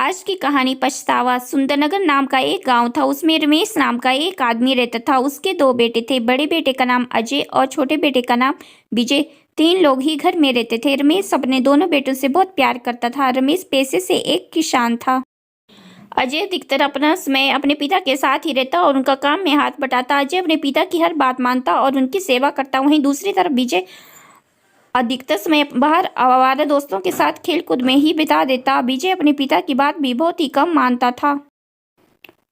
आज की कहानी पछतावा। सुंदरनगर नाम का एक गांव था। उसमें रमेश नाम का एक आदमी रहता था। उसके दो बेटे थे। बड़े बेटे का नाम अजय और छोटे बेटे का नाम विजय। तीन लोग ही घर में रहते थे। रमेश अपने दोनों बेटों से बहुत प्यार करता था। रमेश पेशे से एक किसान था। अजय अधिकतर अपना समय अपने पिता के साथ ही रहता और उनका काम में हाथ बटाता। अजय अपने पिता की हर बात मानता और उनकी सेवा करता। वहीं दूसरी तरफ विजय अधिकतर समय बाहर आवारा दोस्तों के साथ खेलकूद में ही बिता देता। विजय अपने पिता की बात भी बहुत ही कम मानता था।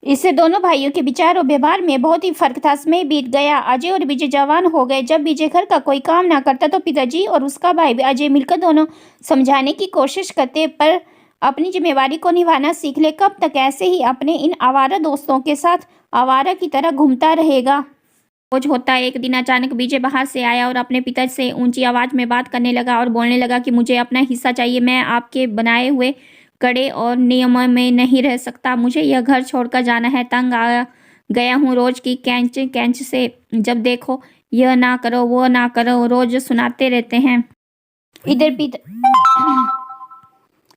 इससे दोनों भाइयों के विचार और व्यवहार में बहुत ही फर्क था। समय बीत गया। अजय और विजय जवान हो गए। जब विजय घर का कोई काम ना करता तो पिताजी और उसका भाई अजय मिलकर दोनों समझाने की कोशिश करते, पर अपनी जिम्मेवारी को निभाना सीख ले। कब तक ऐसे ही अपने इन आवारा दोस्तों के साथ आवारा की तरह घूमता रहेगा। रोज होता एक दिन अचानक विजय बाहर से आया और अपने पिता से ऊंची आवाज में बात करने लगा और बोलने लगा कि मुझे अपना हिस्सा चाहिए। मैं आपके बनाए हुए कड़े और नियमों में नहीं रह सकता। मुझे यह घर छोड़कर जाना है। तंग आ गया हूँ रोज की कैंच से। जब देखो यह ना करो वो ना करो रोज सुनाते रहते हैं।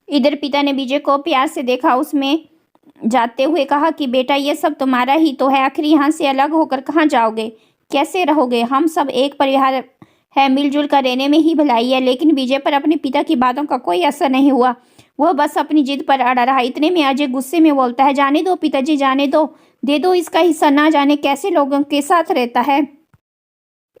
इधर पिता ने विजय को प्यार से देखा। उसमें जाते हुए कहा कि बेटा ये सब तुम्हारा ही तो है। आखिर यहाँ से अलग होकर कहाँ जाओगे, कैसे रहोगे? हम सब एक परिवार है, मिलजुल कर रहने में ही भलाई है। लेकिन विजय पर अपने पिता की बातों का कोई असर नहीं हुआ। वह बस अपनी जिद पर अड़ा रहा। इतने में अजय गुस्से में बोलता है, जाने दो पिताजी, जाने दो, दे दो इसका हिस्सा। ना जाने कैसे लोगों के साथ रहता है।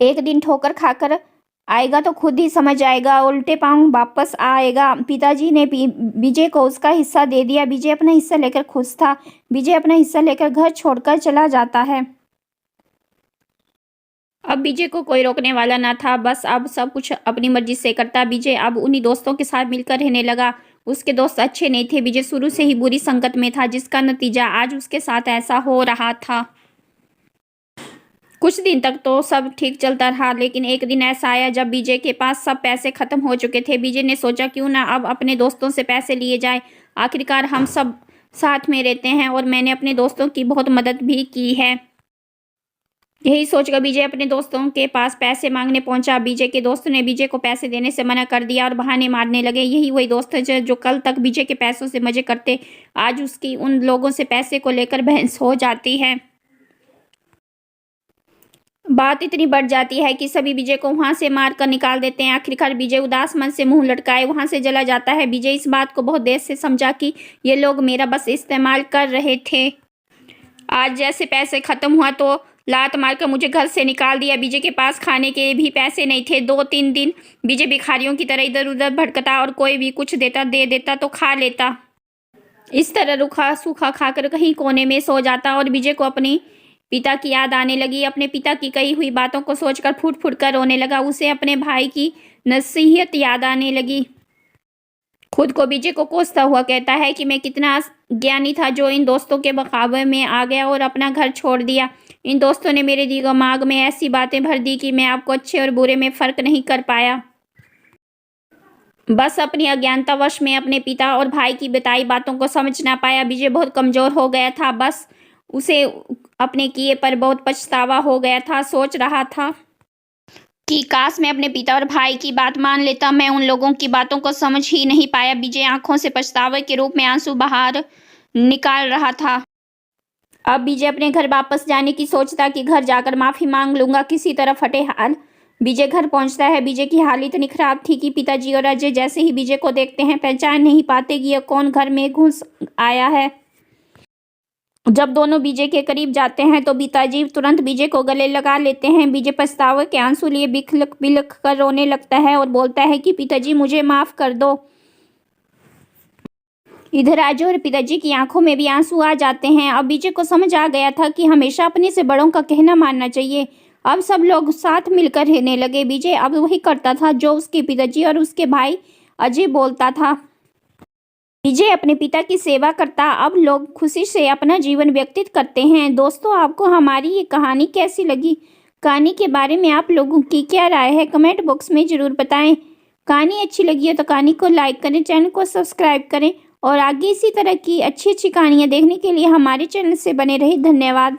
एक दिन ठोकर खाकर आएगा तो खुद ही समझ आएगा। उल्टे पांव वापस आएगा। पिताजी ने विजय को उसका हिस्सा दे दिया। विजय अपना हिस्सा लेकर खुश था। विजय अपना हिस्सा लेकर घर छोड़कर चला जाता है। अब विजय को कोई रोकने वाला ना था। बस अब सब कुछ अपनी मर्जी से करता। विजय अब उन्हीं दोस्तों के साथ मिलकर रहने लगा। उसके दोस्त अच्छे नहीं थे। विजय शुरू से ही बुरी संगत में था, जिसका नतीजा आज उसके साथ ऐसा हो रहा था। कुछ दिन तक तो सब ठीक चलता रहा, लेकिन एक दिन ऐसा आया जब विजय के पास सब पैसे खत्म हो चुके थे। विजय ने सोचा क्यों ना अब अपने दोस्तों से पैसे लिए जाए। आखिरकार हम सब साथ में रहते हैं और मैंने अपने दोस्तों की बहुत मदद भी की है। यही सोचकर विजय अपने दोस्तों के पास पैसे मांगने पहुंचा। विजय के दोस्तों ने विजय को पैसे देने से मना कर दिया और बहाने मारने लगे। यही वही दोस्त है जो कल तक विजय के पैसों से मजे करते, आज उसकी उन लोगों से पैसे को लेकर बहस हो जाती है। बात इतनी बढ़ जाती है कि सभी विजय को वहां से मार कर निकाल देते हैं। आखिरकार विजय उदास मन से मुंह लटकाए वहां से चला जाता है। विजय इस बात को बहुत देर से समझा कि ये लोग मेरा बस इस्तेमाल कर रहे थे। आज जैसे पैसे खत्म हुआ तो लात मारकर मुझे घर से निकाल दिया। विजय के पास खाने के भी पैसे नहीं थे। 2-3 दिन विजय भिखारियों की तरह इधर उधर भटकता और कोई भी कुछ देता दे देता तो खा लेता। इस तरह रूखा सूखा खाकर कहीं कोने में सो जाता और विजय को अपनी पिता की याद आने लगी। अपने पिता की कही हुई बातों को सोचकर फूट फूट कर रोने लगा। उसे अपने भाई की नसीहत याद आने लगी। खुद को विजय को कोसता हुआ कहता है कि मैं कितना ज्ञानी था जो इन दोस्तों के बखावे में आ गया और अपना घर छोड़ दिया। इन दोस्तों ने मेरे दिमाग में ऐसी बातें भर दी कि मैं आपको अच्छे और बुरे में फर्क नहीं कर पाया। बस अपनी अज्ञानतावश में अपने पिता और भाई की बताई बातों को समझ ना पाया। विजय बहुत कमजोर हो गया था। बस उसे अपने किए पर बहुत पछतावा हो गया था। सोच रहा था कि काश मैं अपने पिता और भाई की बात मान लेता। मैं उन लोगों की बातों को समझ ही नहीं पाया। विजय आंखों से पछतावे के रूप में आंसू बाहर निकाल रहा था। अब विजय अपने घर वापस जाने की सोचता कि घर जाकर माफी मांग लूंगा। किसी तरह फटे हाल विजय घर पहुंचता है। विजय की हालत इतनी खराब थी कि पिताजी और अजय जैसे ही विजय को देखते हैं पहचान नहीं पाते कि यह कौन घर में घुस आया है। जब दोनों विजय के करीब जाते हैं तो पिताजी तुरंत विजय को गले लगा लेते हैं। विजय पछतावे के आंसू लिए बिलख बिलख कर रोने लगता है और बोलता है कि पिताजी मुझे माफ कर दो। इधर अजय और पिताजी की आंखों में भी आंसू आ जाते हैं। अब विजय को समझ आ गया था कि हमेशा अपने से बड़ों का कहना मानना चाहिए। अब सब लोग साथ मिलकर रहने लगे। विजय अब वही करता था जो उसके पिताजी और उसके भाई अजय बोलता था। विजय अपने पिता की सेवा करता। अब लोग खुशी से अपना जीवन व्यतीत करते हैं। दोस्तों, आपको हमारी ये कहानी कैसी लगी? कहानी के बारे में आप लोगों की क्या राय है? कमेंट बॉक्स में ज़रूर बताएं। कहानी अच्छी लगी हो तो कहानी को लाइक करें, चैनल को सब्सक्राइब करें और आगे इसी तरह की अच्छी अच्छी कहानियाँ देखने के लिए हमारे चैनल से बने रहे। धन्यवाद।